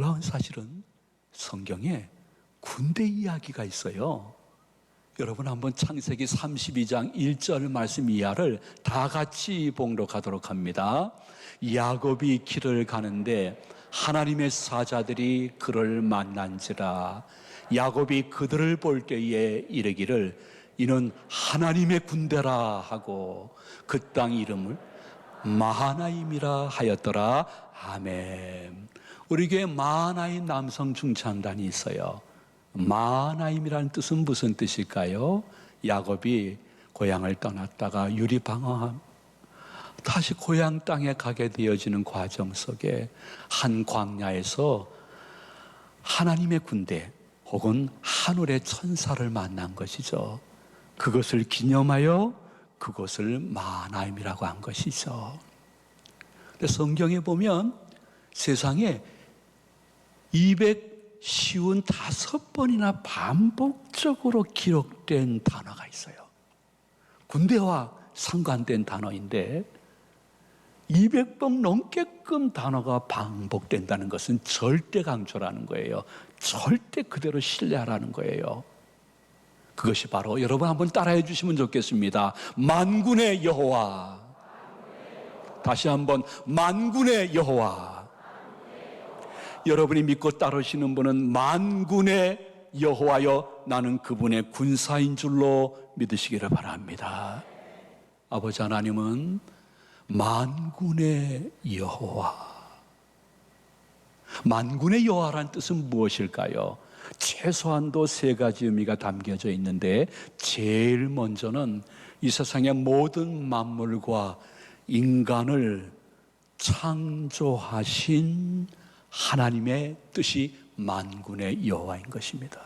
놀라운 사실은 성경에 군대 이야기가 있어요. 여러분 한번 창세기 32장 1절 말씀 이하를 다 같이 봉독하도록 합니다. 야곱이 길을 가는데 하나님의 사자들이 그를 만난지라. 야곱이 그들을 볼 때에 이르기를 이는 하나님의 군대라 하고 그 땅 이름을 마하나임이라 하였더라. 아멘. 우리 교회 마하나임 남성 중창단이 있어요. 마하나임이라는 뜻은 무슨 뜻일까요? 야곱이 고향을 떠났다가 유리방황함 다시 고향 땅에 가게 되어지는 과정 속에 한 광야에서 하나님의 군대 혹은 하늘의 천사를 만난 것이죠. 그것을 기념하여 그것을 마하나임이라고 한 것이죠. 성경에 보면 세상에 255번이나 반복적으로 기록된 단어가 있어요. 군대와 상관된 단어인데 200번 넘게끔 단어가 반복된다는 것은 절대 강조라는 거예요. 절대 그대로 신뢰하라는 거예요. 그것이 바로 여러분 한번 따라해 주시면 좋겠습니다. 만군의 여호와. 다시 한번 만군의 여호와. 여러분이 믿고 따르시는 분은 만군의 여호와여 나는 그분의 군사인 줄로 믿으시기를 바랍니다. 아버지 하나님은 만군의 여호와. 만군의 여호와란 뜻은 무엇일까요? 최소한도 세 가지 의미가 담겨져 있는데 제일 먼저는 이 세상의 모든 만물과 인간을 창조하신 하나님의 뜻이 만군의 여호와인 것입니다.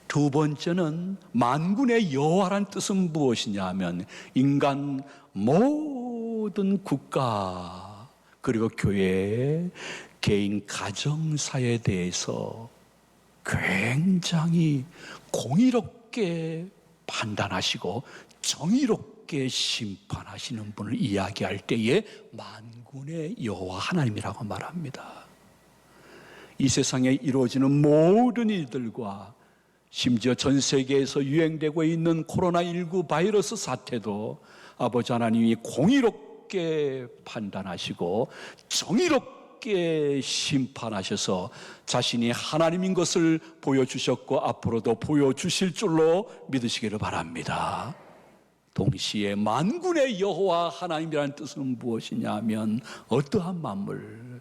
두 번째는 만군의 여호와란 뜻은 무엇이냐 하면 인간 모든 국가 그리고 교회, 개인 가정사에 대해서 굉장히 공의롭게 판단하시고 정의롭게 심판하시는 분을 이야기할 때에 만군의 여호와 하나님이라고 말합니다. 이 세상에 이루어지는 모든 일들과 심지어 전 세계에서 유행되고 있는 코로나19 바이러스 사태도 아버지 하나님이 공의롭게 판단하시고 정의롭게 심판하셔서 자신이 하나님인 것을 보여주셨고 앞으로도 보여주실 줄로 믿으시기를 바랍니다. 동시에 만군의 여호와 하나님이라는 뜻은 무엇이냐 하면 어떠한 만물,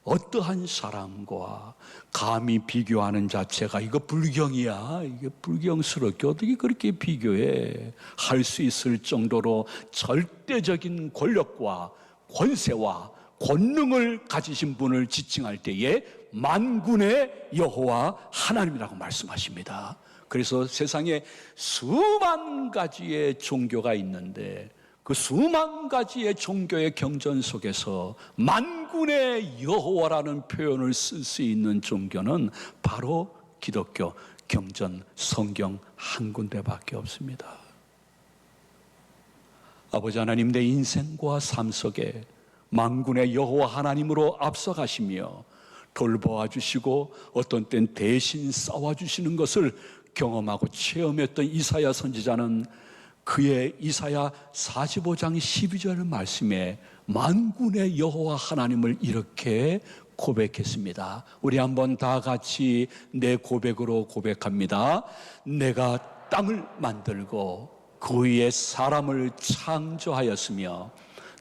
어떠한 사람과 감히 비교하는 자체가 이거 불경이야, 이게 불경스럽게 어떻게 그렇게 비교해 할 수 있을 정도로 절대적인 권력과 권세와 권능을 가지신 분을 지칭할 때에 만군의 여호와 하나님이라고 말씀하십니다. 그래서 세상에 수만 가지의 종교가 있는데 그 수만 가지의 종교의 경전 속에서 만군의 여호와라는 표현을 쓸 수 있는 종교는 바로 기독교 경전 성경 한 군데밖에 없습니다. 아버지 하나님, 내 인생과 삶 속에 만군의 여호와 하나님으로 앞서가시며 돌보아 주시고 어떤 땐 대신 싸워주시는 것을 경험하고 체험했던 이사야 선지자는 그의 이사야 45장 12절 말씀에 만군의 여호와 하나님을 이렇게 고백했습니다. 우리 한번 다 같이 내 고백으로 고백합니다. 내가 땅을 만들고 그 위에 사람을 창조하였으며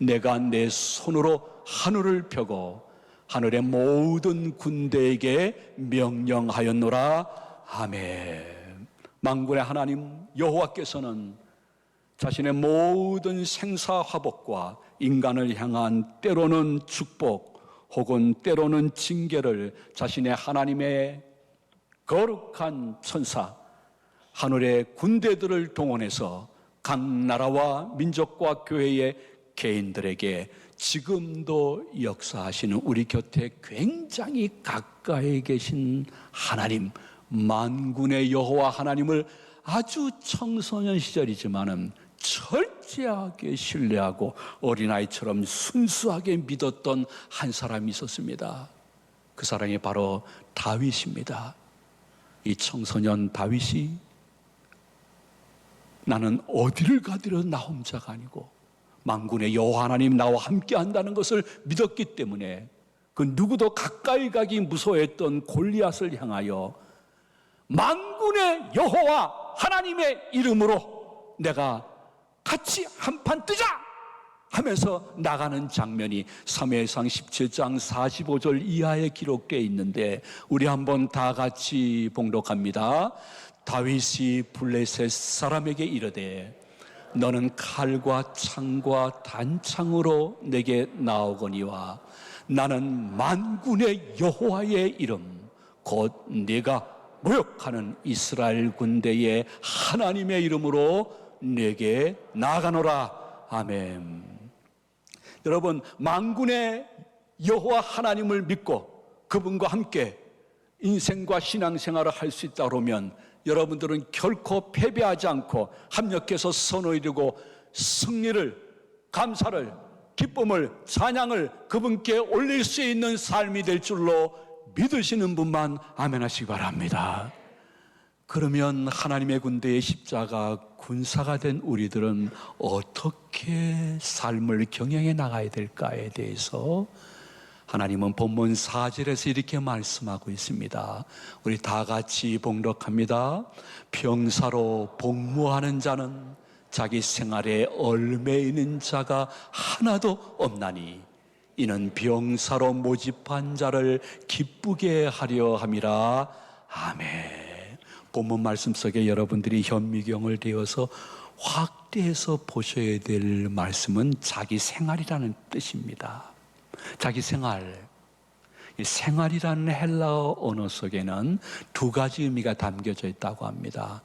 내가 내 손으로 하늘을 펴고 하늘의 모든 군대에게 명령하였노라. 아멘. 만군의 하나님 여호와께서는 자신의 모든 생사화복과 인간을 향한 때로는 축복 혹은 때로는 징계를 자신의 하나님의 거룩한 천사 하늘의 군대들을 동원해서 각 나라와 민족과 교회의 개인들에게 지금도 역사하시는 우리 곁에 굉장히 가까이 계신 하나님 만군의 여호와 하나님을 아주 청소년 시절이지만은 절대 절제하게 신뢰하고 어린아이처럼 순수하게 믿었던 한 사람이 있었습니다. 그 사람이 바로 다윗입니다. 이 청소년 다윗이 나는 어디를 가더라도 나 혼자가 아니고 만군의 여호와 하나님 나와 함께 한다는 것을 믿었기 때문에 그 누구도 가까이 가기 무서워했던 골리앗을 향하여 만군의 여호와 하나님의 이름으로 내가 같이 한판 뜨자 하면서 나가는 장면이 사무엘상 17장 45절 이하에 기록되어 있는데 우리 한번 다 같이 봉독합니다. 다윗이 블레셋 사람에게 이르되 너는 칼과 창과 단창으로 내게 나오거니와 나는 만군의 여호와의 이름 곧 네가 모욕하는 이스라엘 군대의 하나님의 이름으로 내게 나아가노라. 아멘. 여러분, 만군의 여호와 하나님을 믿고 그분과 함께 인생과 신앙생활을 할 수 있다 그러면 여러분들은 결코 패배하지 않고 합력해서 선을 이루고 승리를, 감사를, 기쁨을, 찬양을 그분께 올릴 수 있는 삶이 될 줄로 믿으시는 분만 아멘 하시기 바랍니다. 그러면 하나님의 군대의 십자가 군사가 된 우리들은 어떻게 삶을 경영해 나가야 될까에 대해서 하나님은 본문 4절에서 이렇게 말씀하고 있습니다. 우리 다 같이 봉독합니다. 병사로 복무하는 자는 자기 생활에 얽매이는 자가 하나도 없나니 이는 병사로 모집한 자를 기쁘게 하려 함이라. 아멘. 본문 말씀 속에 여러분들이 현미경을 대어서 확대해서 보셔야 될 말씀은 자기 생활이라는 뜻입니다. 자기 생활. 이 생활이라는 헬라어 언어 속에는 두 가지 의미가 담겨져 있다고 합니다.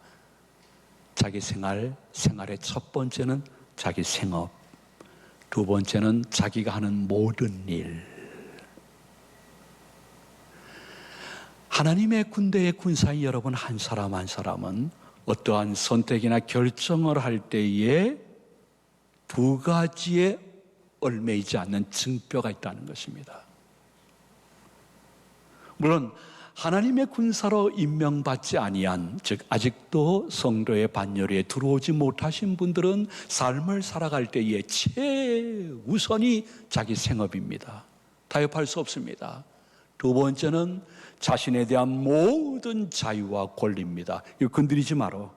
자기 생활, 생활의 첫 번째는 자기 생업, 두 번째는 자기가 하는 모든 일. 하나님의 군대의 군사인 여러분 한 사람 한 사람은 어떠한 선택이나 결정을 할 때에 두 가지에 얽매이지 않는 증표가 있다는 것입니다. 물론 하나님의 군사로 임명받지 아니한, 즉 아직도 성도의 반열에 들어오지 못하신 분들은 삶을 살아갈 때에 최우선이 자기 생업입니다. 타협할 수 없습니다. 두 번째는 자신에 대한 모든 자유와 권리입니다. 이거 건드리지 마라.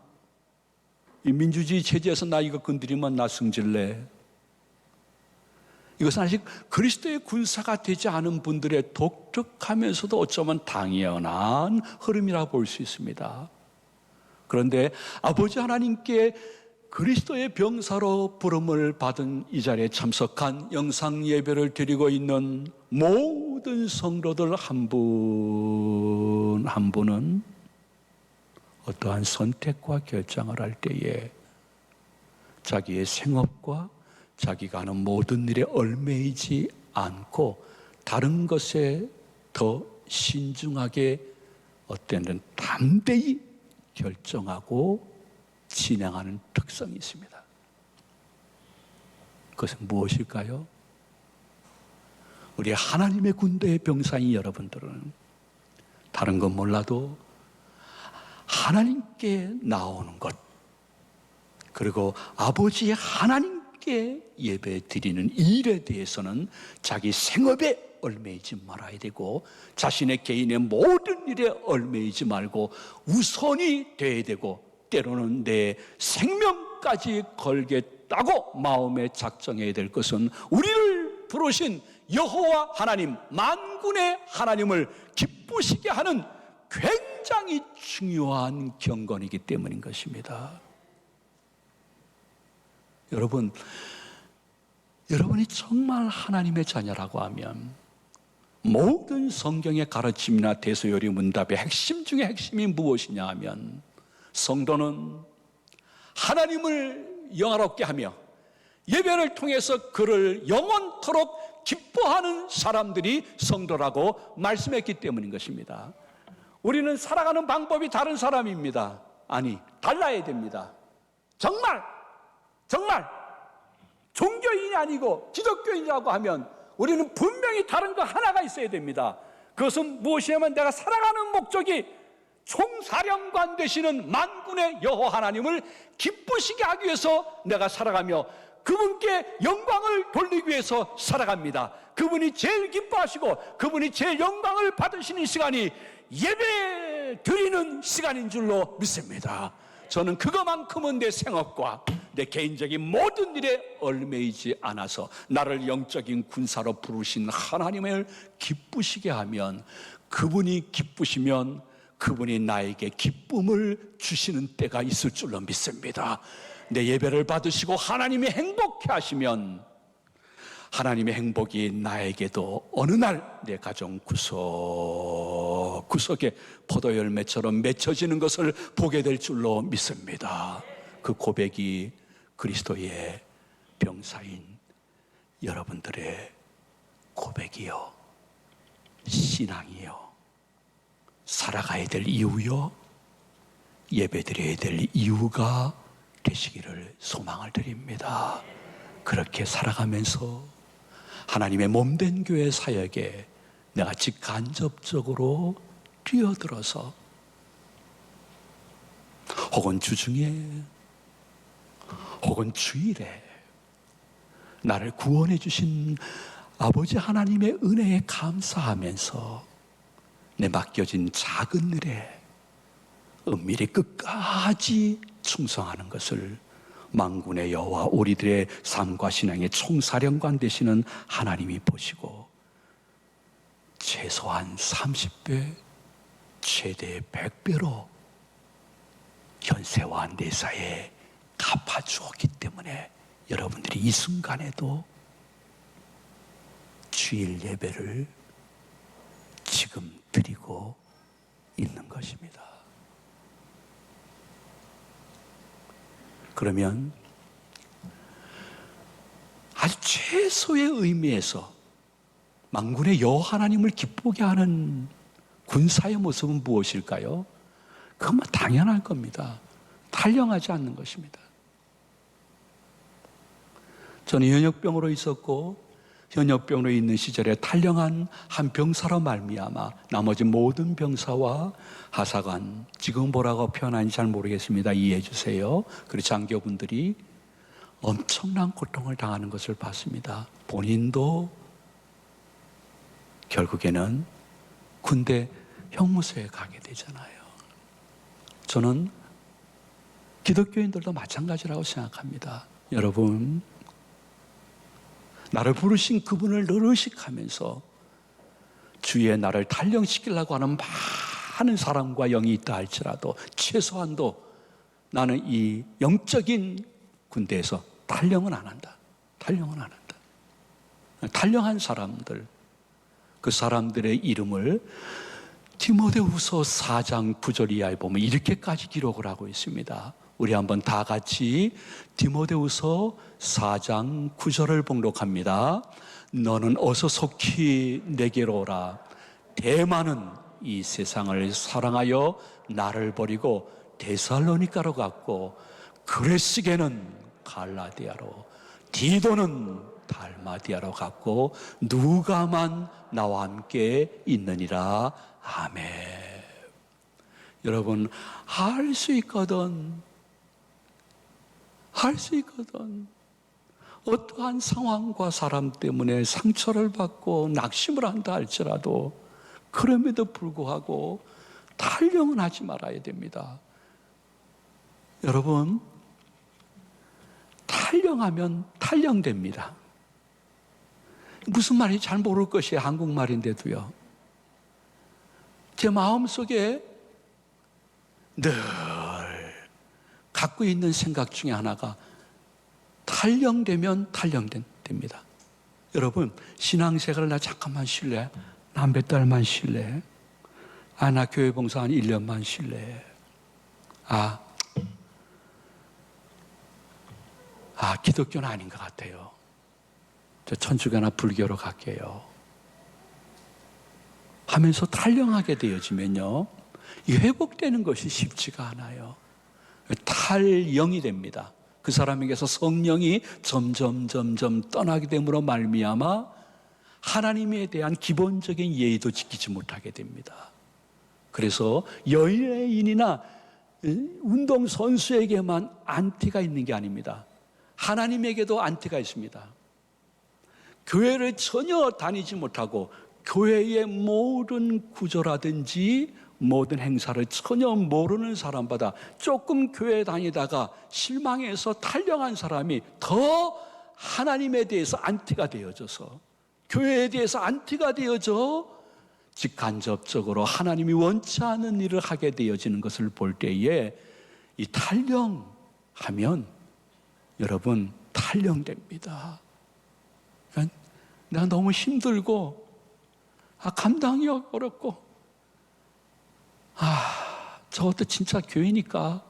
이 민주주의 체제에서 나 이거 건드리면 나 승질내. 이것은 아직 그리스도의 군사가 되지 않은 분들의 독특하면서도 어쩌면 당연한 흐름이라 볼 수 있습니다. 그런데 아버지 하나님께 그리스도의 병사로 부름을 받은 이 자리에 참석한 영상 예배를 드리고 있는 모든 성도들 한 분 한 분은 어떠한 선택과 결정을 할 때에 자기의 생업과 자기가 하는 모든 일에 얽매이지 않고 다른 것에 더 신중하게 어떤 데는 담대히 결정하고 진행하는 특성이 있습니다. 그것은 무엇일까요? 우리 하나님의 군대의 병사인 여러분들은 다른 건 몰라도 하나님께 나오는 것, 그리고 아버지 하나님께 예배 드리는 일에 대해서는 자기 생업에 얽매이지 말아야 되고 자신의 개인의 모든 일에 얽매이지 말고 우선이 돼야 되고 때로는 내 생명까지 걸겠다고 마음에 작정해야 될 것은 우리를 부르신 여호와 하나님, 만군의 하나님을 기쁘시게 하는 굉장히 중요한 경건이기 때문인 것입니다. 여러분이 정말 하나님의 자녀라고 하면 모든 성경의 가르침이나 대소요리 문답의 핵심 중에 핵심이 무엇이냐 하면 성도는 하나님을 영화롭게 하며 예배를 통해서 그를 영원토록 기뻐하는 사람들이 성도라고 말씀했기 때문인 것입니다. 우리는 살아가는 방법이 다른 사람입니다. 아니, 달라야 됩니다. 정말 종교인이 아니고 기독교인이라고 하면 우리는 분명히 다른 거 하나가 있어야 됩니다. 그것은 무엇이냐면 내가 살아가는 목적이 총사령관 되시는 만군의 여호와 하나님을 기쁘시게 하기 위해서 내가 살아가며 그분께 영광을 돌리기 위해서 살아갑니다. 그분이 제일 기뻐하시고 그분이 제일 영광을 받으시는 시간이 예배 드리는 시간인 줄로 믿습니다. 저는 그것만큼은 내 생업과 내 개인적인 모든 일에 얽매이지 않아서 나를 영적인 군사로 부르신 하나님을 기쁘시게 하면, 그분이 기쁘시면 그분이 나에게 기쁨을 주시는 때가 있을 줄로 믿습니다. 내 예배를 받으시고 하나님이 행복해 하시면 하나님의 행복이 나에게도 어느 날 내 가정 구석구석에 포도 열매처럼 맺혀지는 것을 보게 될 줄로 믿습니다. 그 고백이 그리스도의 병사인 여러분들의 고백이요, 신앙이요, 살아가야 될 이유요, 예배드려야 될 이유가 되시기를 소망을 드립니다. 그렇게 살아가면서 하나님의 몸된 교회 사역에 내가 직간접적으로 뛰어들어서 혹은 주중에 혹은 주일에 나를 구원해 주신 아버지 하나님의 은혜에 감사하면서 내 맡겨진 작은 일에 은밀히 끝까지 충성하는 것을 만군의 여호와 우리들의 삶과 신앙의 총사령관 되시는 하나님이 보시고 최소한 30배, 최대 100배로 현세와 내사에 갚아주었기 때문에 여러분들이 이 순간에도 주일 예배를 지금 드리고 있는 것입니다. 그러면 아주 최소의 의미에서 만군의 여호와 하나님을 기쁘게 하는 군사의 모습은 무엇일까요? 그건 뭐 당연할 겁니다. 탈영하지 않는 것입니다. 저는 현역병으로 있었고 현역병으로 있는 시절에 탈영한 한 병사로 말미암아 나머지 모든 병사와 하사관, 지금 뭐라고 표현하는지 잘 모르겠습니다. 이해해 주세요. 그리고 장교분들이 엄청난 고통을 당하는 것을 봤습니다. 본인도 결국에는 군대 형무소에 가게 되잖아요. 저는 기독교인들도 마찬가지라고 생각합니다. 여러분, 나를 부르신 그분을 늘 의식하면서 주위에 나를 탈영시키려고 하는 많은 사람과 영이 있다 할지라도 최소한도 나는 이 영적인 군대에서 탈영은 안 한다. 탈영은 안 한다. 탈영한 사람들, 그 사람들의 이름을 디모데후서 4장 9절 이하에 보면 이렇게까지 기록을 하고 있습니다. 우리 한번 다 같이 디모데후서 4장 9절을 봉독합니다. 너는 어서 속히 내게로 오라. 대만은 이 세상을 사랑하여 나를 버리고 데살로니가로 갔고 그레스게는 갈라디아로, 디도는 달마디아로 갔고 누가만 나와 함께 있느니라. 아멘. 여러분, 할 수 있거든. 할 수 있거든. 어떠한 상황과 사람 때문에 상처를 받고 낙심을 한다 할지라도 그럼에도 불구하고 탈영은 하지 말아야 됩니다. 여러분, 탈영하면 탈영됩니다. 무슨 말인지 잘 모를 것이 한국말인데도요. 제 마음속에 늘 갖고 있는 생각 중에 하나가 탈영되면 탈영됩니다. 여러분, 신앙생활을 나 잠깐만 쉴래? 나 몇 달만 쉴래? 나 교회 봉사 한 1년만 쉴래? 기독교는 아닌 것 같아요. 저 천주교나 불교로 갈게요. 하면서 탈영하게 되어지면요, 이 회복되는 것이 쉽지가 않아요. 탈영이 됩니다. 그 사람에게서 성령이 점점 떠나게 됨으로 말미암아 하나님에 대한 기본적인 예의도 지키지 못하게 됩니다. 그래서 연예인이나 운동선수에게만 안티가 있는 게 아닙니다. 하나님에게도 안티가 있습니다. 교회를 전혀 다니지 못하고 교회의 모든 구조라든지 모든 행사를 전혀 모르는 사람보다 조금 교회 다니다가 실망해서 탈령한 사람이 더 하나님에 대해서 안티가 되어져서, 교회에 대해서 안티가 되어져 직간접적으로 하나님이 원치 않은 일을 하게 되어지는 것을 볼 때에 이 탈령하면 여러분 탈령됩니다. 그러니까 내가 너무 힘들고 감당이 어렵고 저것도 진짜 교회니까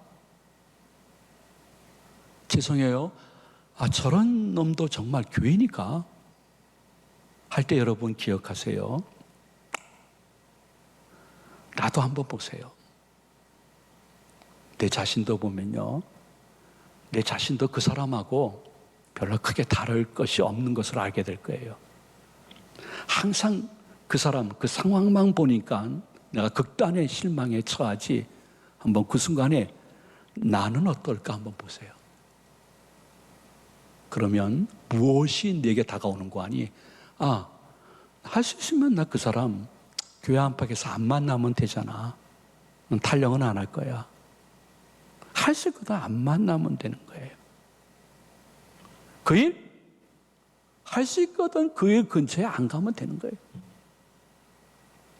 죄송해요. 저런 놈도 정말 교회니까 할 때 여러분 기억하세요. 나도 한번 보세요. 내 자신도 보면요, 내 자신도 그 사람하고 별로 크게 다를 것이 없는 것을 알게 될 거예요. 항상 그 사람, 그 상황만 보니까 내가 극단의 실망에 처하지, 한번 그 순간에 나는 어떨까 한번 보세요. 그러면 무엇이 내게 다가오는 거 아니? 할 수 있으면 나 그 사람 교회 안팎에서 안 만나면 되잖아. 넌 탈령은 안 할 거야. 할 수 있거든 안 만나면 되는 거예요. 그 일? 할 수 있거든 그 일 근처에 안 가면 되는 거예요.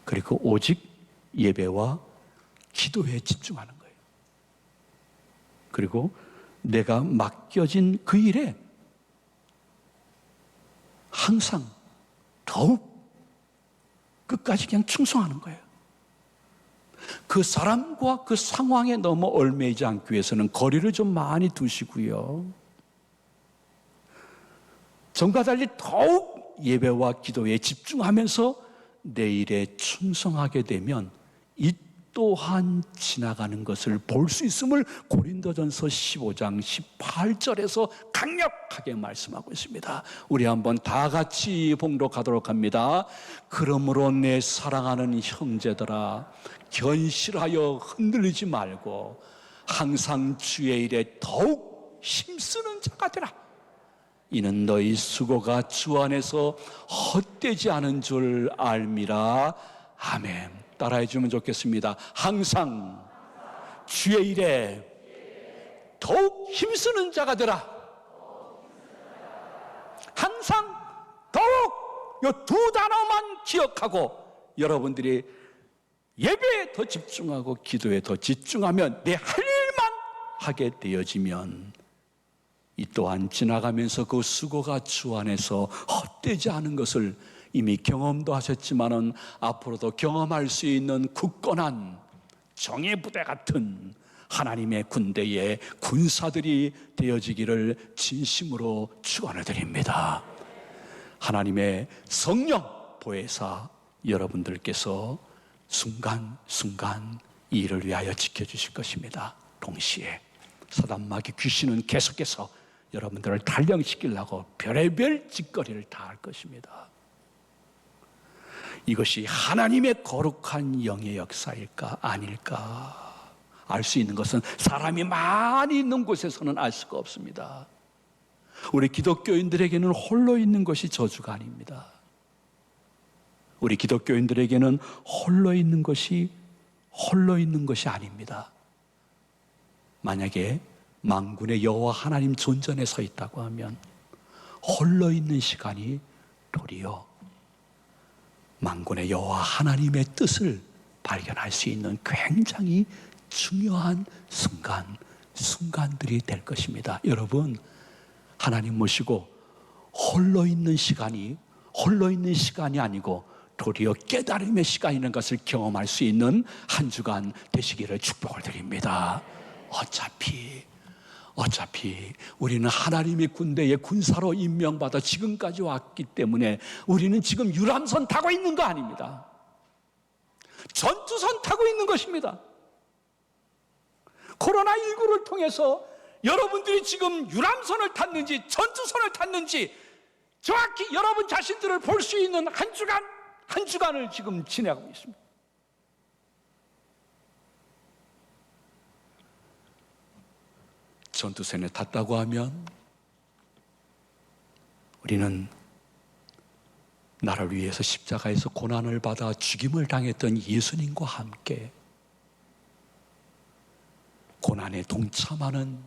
그리고 오직 예배와 기도에 집중하는 거예요. 그리고 내가 맡겨진 그 일에 항상 더욱 끝까지 그냥 충성하는 거예요. 그 사람과 그 상황에 너무 얽매이지 않기 위해서는 거리를 좀 많이 두시고요. 전과 달리 더욱 예배와 기도에 집중하면서 내 일에 충성하게 되면 이 또한 지나가는 것을 볼 수 있음을 고린도전서 15장 18절에서 강력하게 말씀하고 있습니다. 우리 한번 다 같이 봉독하도록 합니다. 그러므로 내 사랑하는 형제들아, 견실하여 흔들리지 말고 항상 주의 일에 더욱 힘쓰는 자가 되라. 이는 너희 수고가 주 안에서 헛되지 않은 줄 알미라. 아멘. 따라해 주면 좋겠습니다. 항상 주의 일에 더욱 힘쓰는 자가 되라. 항상 더욱 이 두 단어만 기억하고 여러분들이 예배에 더 집중하고 기도에 더 집중하면 내 할 일만 하게 되어지면 이 또한 지나가면서 그 수고가 주 안에서 헛되지 않은 것을 이미 경험도 하셨지만은 앞으로도 경험할 수 있는 굳건한 정예부대 같은 하나님의 군대의 군사들이 되어지기를 진심으로 축원을 드립니다. 하나님의 성령 보혜사 여러분들께서 순간순간 이 일을 위하여 지켜주실 것입니다. 동시에 사단마귀 귀신은 계속해서 여러분들을 단련시키려고 별의별 짓거리를 다 할 것입니다. 이것이 하나님의 거룩한 영의 역사일까 아닐까 알 수 있는 것은 사람이 많이 있는 곳에서는 알 수가 없습니다. 우리 기독교인들에게는 홀로 있는 것이 저주가 아닙니다. 우리 기독교인들에게는 홀로 있는 것이 아닙니다. 만약에 만군의 여호와 하나님 존전에 서 있다고 하면 홀로 있는 시간이 도리어 만군의 여호와 하나님의 뜻을 발견할 수 있는 굉장히 중요한 순간들이 될 것입니다. 여러분, 하나님 모시고 홀로 있는 시간이 아니고 도리어 깨달음의 시간이라는 것을 경험할 수 있는 한 주간 되시기를 축복을 드립니다. 어차피 우리는 하나님의 군대의 군사로 임명받아 지금까지 왔기 때문에 우리는 지금 유람선 타고 있는 거 아닙니다. 전투선 타고 있는 것입니다. 코로나19를 통해서 여러분들이 지금 유람선을 탔는지 전투선을 탔는지 정확히 여러분 자신들을 볼 수 있는 한 주간을 지금 지내고 있습니다. 전투선에 탔다고 하면 우리는 나를 위해서 십자가에서 고난을 받아 죽임을 당했던 예수님과 함께 고난에 동참하는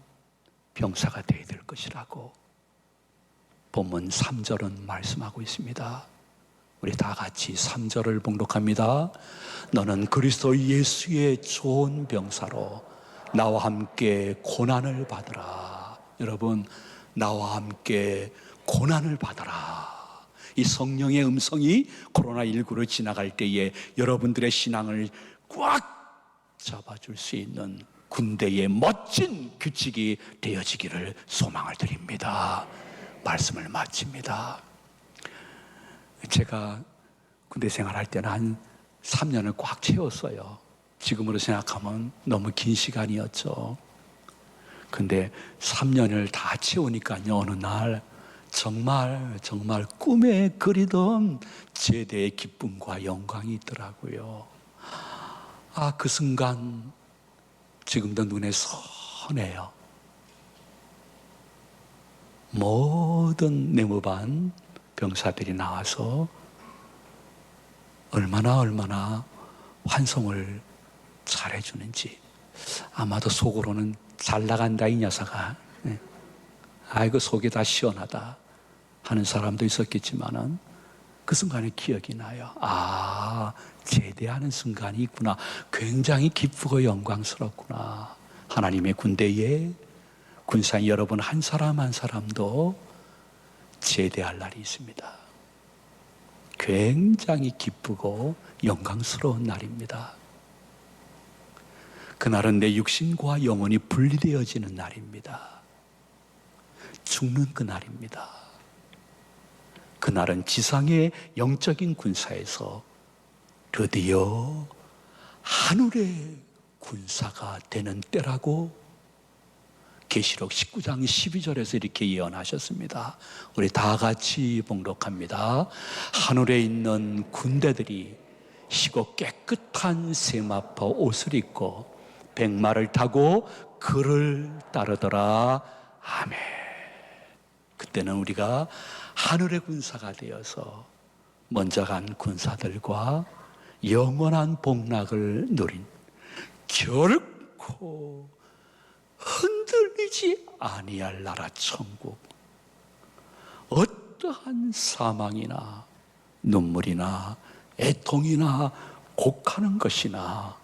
병사가 되어야 될 것이라고 본문 3절은 말씀하고 있습니다. 우리 다 같이 3절을 봉독합니다. 너는 그리스도 예수의 좋은 병사로 나와 함께 고난을 받으라. 여러분, 나와 함께 고난을 받아라. 이 성령의 음성이 코로나19를 지나갈 때에 여러분들의 신앙을 꽉 잡아줄 수 있는 군대의 멋진 규칙이 되어지기를 소망을 드립니다. 말씀을 마칩니다. 제가 군대 생활할 때는 한 3년을 꽉 채웠어요. 지금으로 생각하면 너무 긴 시간이었죠. 근데 3년을 다 채우니까요, 어느 날 정말 꿈에 그리던 제대의 기쁨과 영광이 있더라고요. 그 순간 지금도 눈에 선해요. 모든 내무반 병사들이 나와서 얼마나 환송을 잘해주는지, 아마도 속으로는 잘 나간다 이 녀석아, 아이고 속이 다 시원하다 하는 사람도 있었겠지만은 그 순간에 기억이 나요. 제대하는 순간이 있구나. 굉장히 기쁘고 영광스럽구나. 하나님의 군대에 군사인 여러분 한 사람 한 사람도 제대할 날이 있습니다. 굉장히 기쁘고 영광스러운 날입니다. 그날은 내 육신과 영혼이 분리되어지는 날입니다. 죽는 그날입니다. 그날은 지상의 영적인 군사에서 드디어 하늘의 군사가 되는 때라고 계시록 19장 12절에서 이렇게 예언하셨습니다. 우리 다 같이 봉독합니다. 하늘에 있는 군대들이 희고 깨끗한 세마포 옷을 입고 백마를 타고 그를 따르더라. 아멘. 그때는 우리가 하늘의 군사가 되어서 먼저 간 군사들과 영원한 복락을 누린 결코 흔들리지 아니할 나라 천국, 어떠한 사망이나 눈물이나 애통이나 곡하는 것이나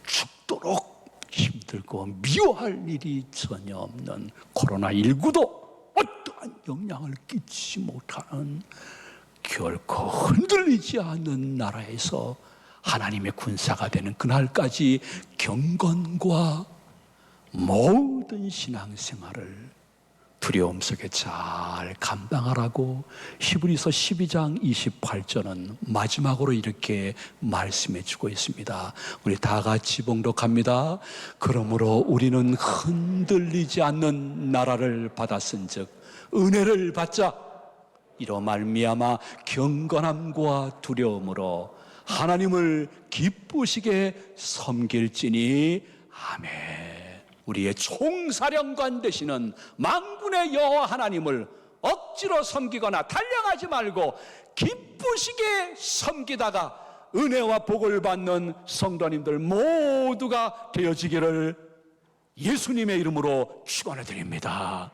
죽도록 힘들고 미워할 일이 전혀 없는 코로나19도 어떠한 영향을 끼치지 못하는 결코 흔들리지 않는 나라에서 하나님의 군사가 되는 그날까지 경건과 모든 신앙생활을 두려움 속에 잘 감당하라고 히브리서 12장 28절은 마지막으로 이렇게 말씀해 주고 있습니다. 우리 다 같이 봉독합니다. 그러므로 우리는 흔들리지 않는 나라를 받았은즉 은혜를 받자. 이로 말미암아 경건함과 두려움으로 하나님을 기쁘시게 섬길지니 아멘. 우리의 총사령관 되시는 만군의 여호와 하나님을 억지로 섬기거나 단련하지 말고 기쁘시게 섬기다가 은혜와 복을 받는 성도님들 모두가 되어지기를 예수님의 이름으로 축원해 드립니다.